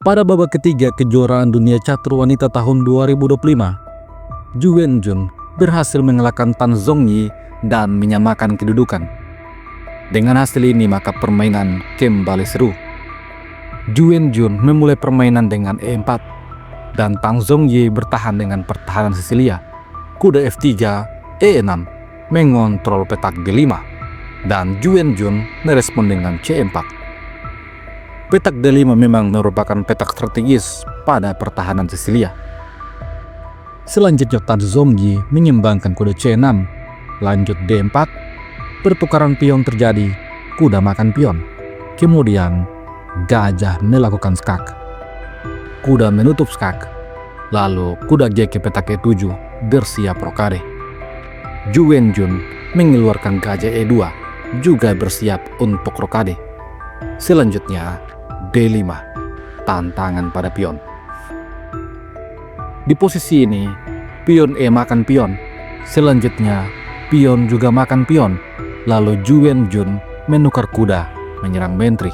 Pada babak ketiga kejuaraan dunia catur wanita tahun 2025, Ju Wenjun berhasil mengalahkan Tan Zhongyi dan menyamakan kedudukan. Dengan hasil ini maka permainan kembali seru. Ju Wenjun memulai permainan dengan E4 dan Tan Zhongyi bertahan dengan pertahanan Sisilia. Kuda F3, E6 mengontrol petak G5 dan Ju Wenjun merespon dengan C4. Petak D5 memang merupakan petak strategis pada pertahanan Sisilia. Selanjutnya Tan Zhongyi menyembangkan kuda C6, lanjut D4, pertukaran pion terjadi, kuda makan pion. Kemudian gajah melakukan skak. Kuda menutup skak, lalu kuda G ke petak E7 bersiap rokade. Ju Wenjun mengeluarkan gajah E2 juga bersiap untuk rokade. Selanjutnya D5, tantangan pada pion. Di posisi ini, pion E makan pion. Selanjutnya, pion juga makan pion. Lalu Ju Wenjun menukar kuda menyerang menteri.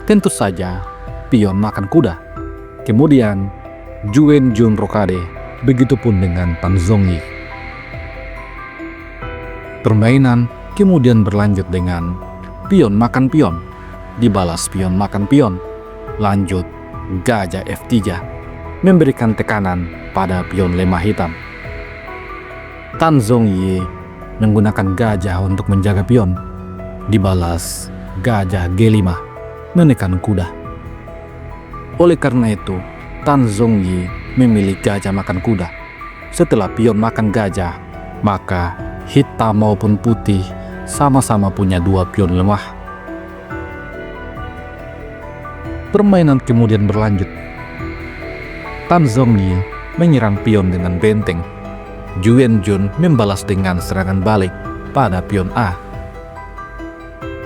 Tentu saja, pion makan kuda. Kemudian, Ju Wenjun rokade, begitupun dengan Tan Zhongyi. Permainan kemudian berlanjut dengan pion makan pion, dibalas pion makan pion, lanjut gajah F3, memberikan tekanan pada pion lemah hitam. Tan Zhongyi menggunakan gajah untuk menjaga pion, dibalas gajah G5, menekan kuda. Oleh karena itu, Tan Zhongyi memilih gajah makan kuda. Setelah pion makan gajah, maka hitam maupun putih sama-sama punya dua pion lemah. Permainan kemudian berlanjut. Tan Zhongyi menyerang pion dengan benteng. Ju Wenjun membalas dengan serangan balik pada pion A.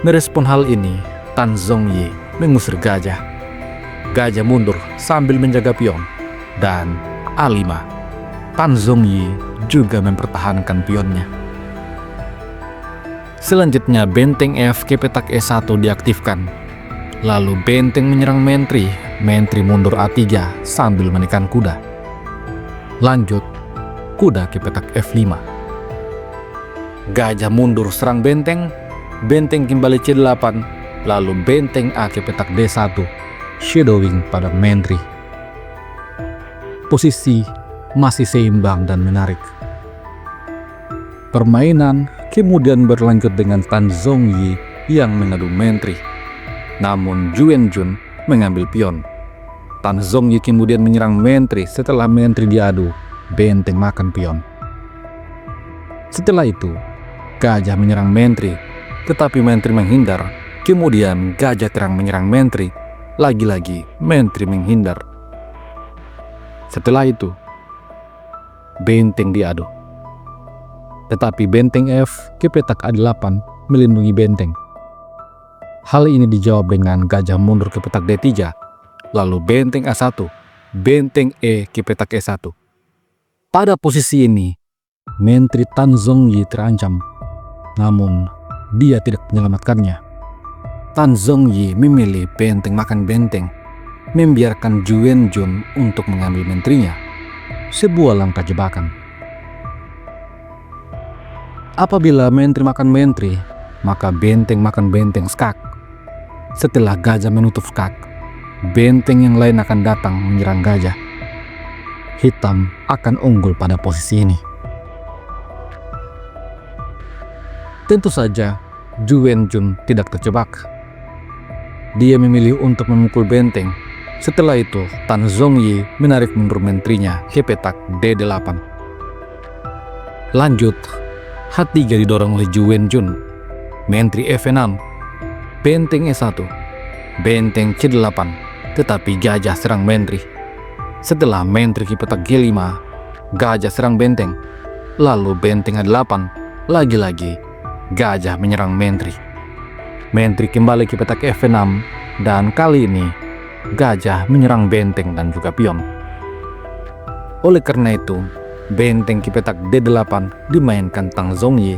Merespon hal ini, Tan Zhongyi mengusir gajah. Gajah mundur sambil menjaga pion. Dan A5. Tan Zhongyi juga mempertahankan pionnya. Selanjutnya benteng F ke petak E1 diaktifkan. Lalu benteng menyerang menteri, menteri mundur A3 sambil menekan kuda. Lanjut, kuda ke petak F5. Gajah mundur serang benteng, benteng kembali C8, lalu benteng A ke petak D1, shadowing pada menteri. Posisi masih seimbang dan menarik. Permainan kemudian berlanjut dengan Tan Zhongyi yang mengadu menteri. Namun Ju Wenjun mengambil pion. Tan Zhongyi kemudian menyerang menteri setelah menteri diadu, benteng makan pion. Setelah itu, gajah menyerang menteri, tetapi menteri menghindar. Kemudian gajah terang menyerang menteri, lagi-lagi menteri menghindar. Setelah itu, benteng diadu. Tetapi benteng F ke petak A8 melindungi benteng. Hal ini dijawab dengan gajah mundur ke petak D3, lalu benteng A1, benteng E ke petak E1. Pada posisi ini, menteri Tan Zhongyi terancam, namun dia tidak menyelamatkannya. Tan Zhongyi memilih benteng makan benteng, membiarkan Ju Wenjun untuk mengambil menterinya. Sebuah langkah jebakan. Apabila menteri makan menteri, maka benteng makan benteng skak. Setelah gajah menutup skak, benteng yang lain akan datang menyerang gajah. Hitam akan unggul pada posisi ini. Tentu saja, Ju Wenjun tidak terjebak. Dia memilih untuk memukul benteng. Setelah itu, Tan Zhongyi menarik mundur menterinya ke petak D8. Lanjut, H3 didorong oleh Ju Wenjun. Menteri F6, benteng E1, benteng C8, tetapi gajah serang menteri. Setelah menteri ke petak G5, gajah serang benteng. Lalu benteng A8, lagi-lagi gajah menyerang menteri. Menteri kembali ke petak F6, dan kali ini gajah menyerang benteng dan juga pion. Oleh karena itu, benteng ke petak D8 dimainkan Tan Zhongyi.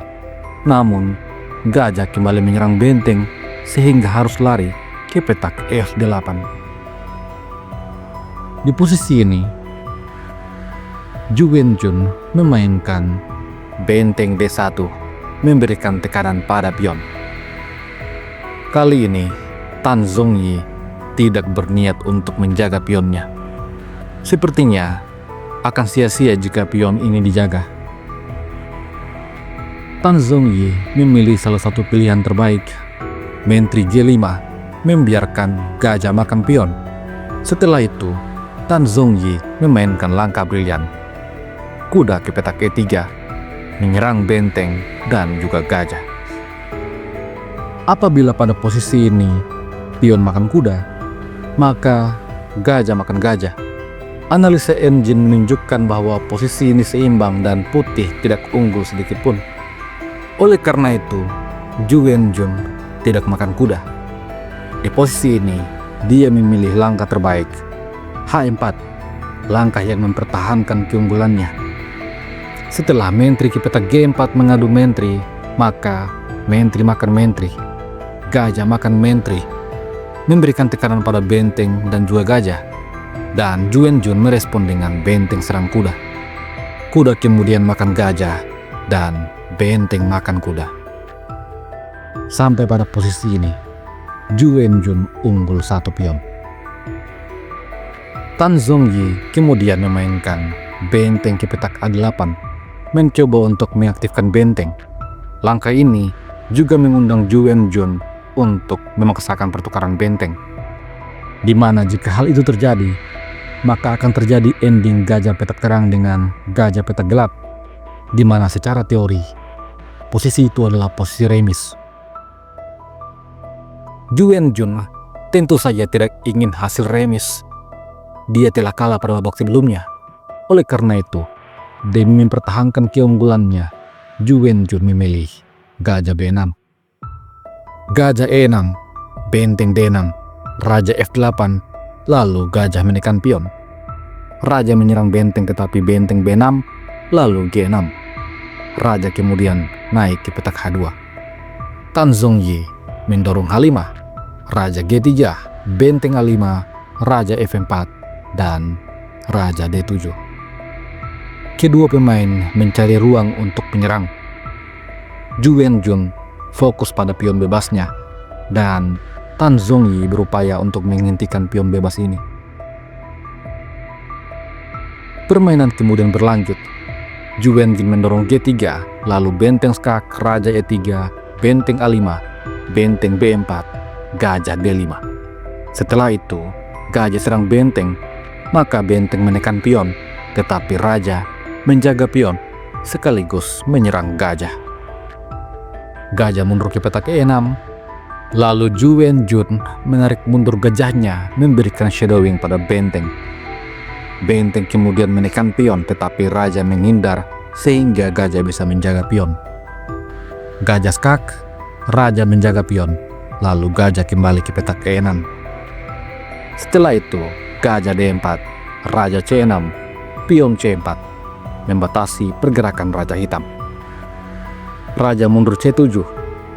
Namun, gajah kembali menyerang benteng sehingga harus lari ke petak F8. Di posisi ini, Ju Wenjun memainkan benteng D1, memberikan tekanan pada pion. Kali ini, Tan Zongyi tidak berniat untuk menjaga pionnya. Sepertinya akan sia-sia jika pion ini dijaga. Tan Zongyi memilih salah satu pilihan terbaik, menteri G5, membiarkan gajah makan pion. Setelah itu, Tan Zongyi memainkan langkah brilian. Kuda ke petak E3, menyerang benteng dan juga gajah. Apabila pada posisi ini pion makan kuda, maka gajah makan gajah. Analisa engine menunjukkan bahwa posisi ini seimbang dan putih tidak unggul sedikit pun. Oleh karena itu, Ju Wenjun tidak makan kuda. Di posisi ini, dia memilih langkah terbaik, H4, langkah yang mempertahankan keunggulannya. Setelah menteri ke petak G4 mengadu menteri, maka menteri makan menteri, gajah makan menteri, memberikan tekanan pada benteng dan juga gajah. Dan Ju Wenjun merespon dengan benteng serang kuda. Kuda kemudian makan gajah dan benteng makan kuda. Sampai pada posisi ini, Ju Wenjun unggul 1 pion. Tan Zongyi kemudian memainkan benteng ke petak A8, mencoba untuk mengaktifkan benteng. Langkah ini juga mengundang Ju Wenjun untuk memaksakan pertukaran benteng, di mana jika hal itu terjadi, maka akan terjadi ending gajah petak terang dengan gajah petak gelap, di mana secara teori posisi itu adalah posisi remis. Ju Wenjun tentu saja tidak ingin hasil remis. Dia telah kalah pada babak sebelumnya. Oleh karena itu, demi mempertahankan keunggulannya, Ju Wenjun memilih gajah B6. Gajah E6, benteng D6, raja F8, lalu gajah menekan pion. Raja menyerang benteng tetapi benteng B6, lalu G6. Raja kemudian naik ke petak H2. Tan Zongyi mendorong H5, raja G3, benteng A5, raja F4, dan raja D7. Kedua pemain mencari ruang untuk menyerang. Ju Wenjun fokus pada pion bebasnya, dan Tan Zongyi berupaya untuk menghentikan pion bebas ini. Permainan kemudian berlanjut. Ju Wenjun mendorong G3, lalu benteng skak, raja E3, benteng A5, benteng B4, gajah D5. Setelah itu, gajah serang benteng, maka benteng menekan pion, tetapi raja menjaga pion sekaligus menyerang gajah. Gajah mundur ke petak E6, lalu Ju Wenjun menarik mundur gajahnya, memberikan shadowing pada benteng. Benteng kemudian menekan pion, tetapi raja menghindar sehingga gajah bisa menjaga pion. Gajah skak, raja menjaga pion, lalu gajah kembali ke petak E6. Setelah itu, gajah D4, raja C6, pion C4, membatasi pergerakan raja hitam. Raja mundur C7,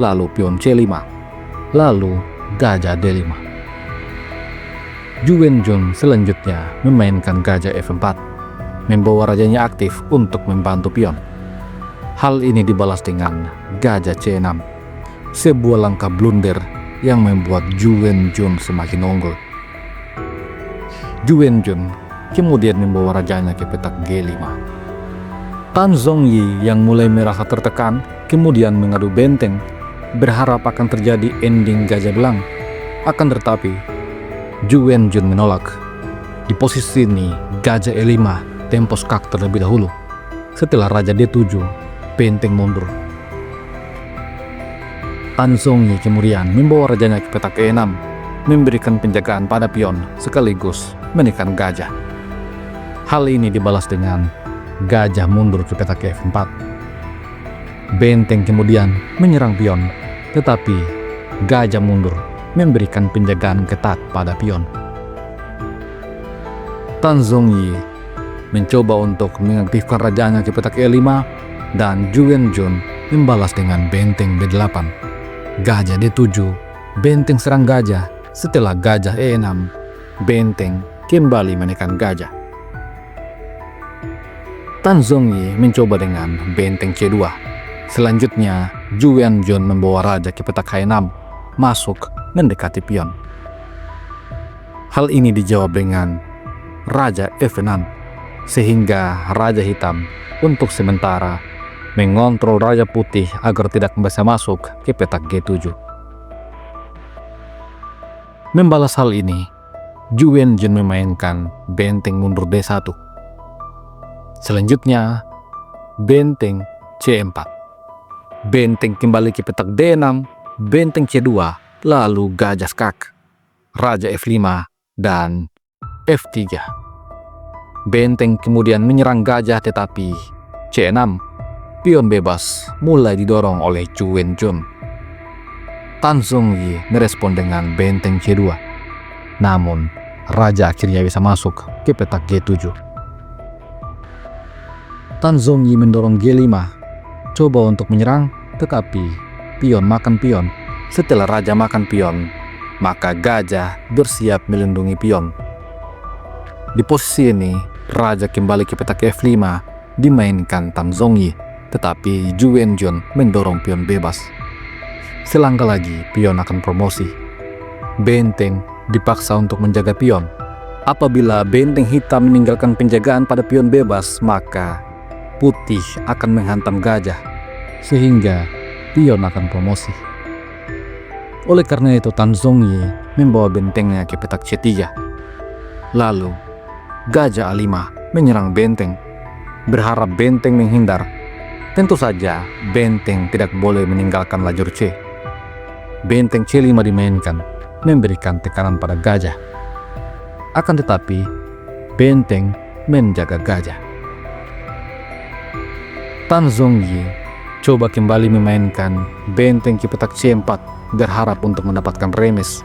lalu pion C5, lalu gajah D5. Ju Wenjun selanjutnya memainkan gajah F4, membawa rajanya aktif untuk membantu pion. Hal ini dibalas dengan gajah C6, sebuah langkah blunder yang membuat Ju Wenjun semakin unggul. Ju Wenjun kemudian membawa rajanya ke petak G5. Tan Zongyi yang mulai merasa tertekan kemudian mengadu benteng, berharap akan terjadi ending gajah belang. Akan tetapi, Ju Wenjun menolak. Di posisi ini, gajah E5 tempo skak terlebih dahulu. Setelah raja D7, benteng mundur. Tan Zongyi kemudian membawa rajanya ke petak E6, memberikan penjagaan pada pion sekaligus menekan gajah. Hal ini dibalas dengan gajah mundur ke petak F4. Benteng kemudian menyerang pion, tetapi gajah mundur memberikan penjagaan ketat pada pion. Tan Zongyi mencoba untuk mengaktifkan rajanya ke petak E5 dan Ju Wenjun membalas dengan benteng B8. Gajah D7, benteng serang gajah. Setelah gajah E6, benteng kembali menekan gajah. Tan Zongyi mencoba dengan benteng C2. Selanjutnya, Zhu Wenjun membawa raja ke petak H6, masuk mendekati pion. Hal ini dijawab dengan raja F6, sehingga raja hitam untuk sementara mengontrol raja putih agar tidak bisa masuk ke petak G7. Membalas hal ini, Zhu Wenjun memainkan benteng mundur D1. Selanjutnya, benteng C4. Benteng kembali ke petak D6, benteng C2, lalu gajah skak, raja F5, dan F3. Benteng kemudian menyerang gajah tetapi C6. Pion bebas mulai didorong oleh Zhu Wenjun. Tan Zongyi merespon dengan benteng C2. Namun, raja akhirnya bisa masuk ke petak G7. Tan Zongyi mendorong G5, coba untuk menyerang, tetapi pion makan pion. Setelah raja makan pion, maka gajah bersiap melindungi pion. Di posisi ini, raja kembali ke petak F5, dimainkan Tan Zongyi. Tetapi Zhu Wenjun mendorong pion bebas. Selangkah lagi pion akan promosi. Benteng dipaksa untuk menjaga pion. Apabila benteng hitam meninggalkan penjagaan pada pion bebas, maka putih akan menghantam gajah, sehingga pion akan promosi. Oleh karena itu Tan Zongyi membawa bentengnya ke petak C3. Lalu gajah A5 menyerang benteng, berharap benteng menghindar. Tentu saja, benteng tidak boleh meninggalkan lajur C. Benteng C5 dimainkan, memberikan tekanan pada gajah. Akan tetapi, benteng menjaga gajah. Tan Zongyi coba kembali memainkan benteng ke petak C4, berharap untuk mendapatkan remis.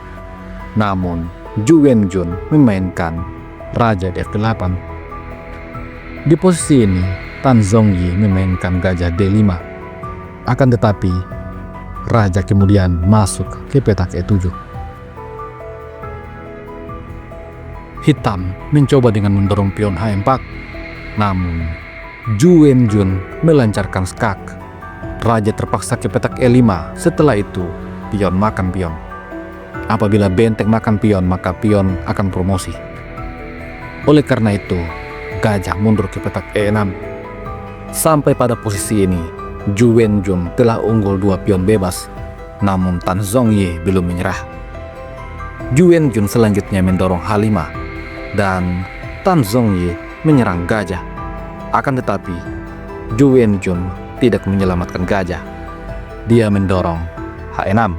Namun, Zhu Wenjun memainkan raja di F8. Di posisi ini, Tan Zongyi memainkan gajah D5. Akan tetapi, raja kemudian masuk ke petak E7. Hitam mencoba dengan mendorong pion H4. Namun, Zhu Wenjun melancarkan skak. Raja terpaksa ke petak E5. Setelah itu, pion makan pion. Apabila benteng makan pion, maka pion akan promosi. Oleh karena itu, gajah mundur ke petak E6. Sampai pada posisi ini, Zhu Wenjun telah unggul 2 pion bebas, namun Tan Zongyi belum menyerah. Zhu Wenjun selanjutnya mendorong H5, dan Tan Zongyi menyerang gajah. Akan tetapi, Zhu Wenjun tidak menyelamatkan gajah. Dia mendorong H6.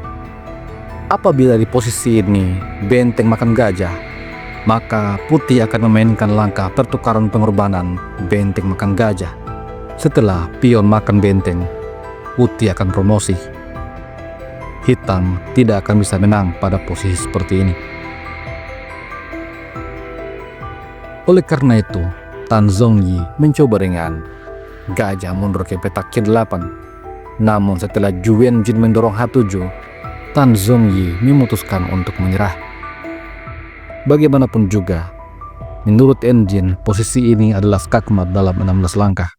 Apabila di posisi ini benteng makan gajah, maka putih akan memainkan langkah pertukaran pengorbanan benteng makan gajah. Setelah pion makan benteng, putih akan promosi. Hitam tidak akan bisa menang pada posisi seperti ini. Oleh karena itu, Tan Zongyi mencoba dengan gajah mundur ke petak C8. Namun setelah Zhu Wenjun mendorong H7, Tan Zongyi memutuskan untuk menyerah. Bagaimanapun juga, menurut engine, posisi ini adalah skakmat dalam 16 langkah.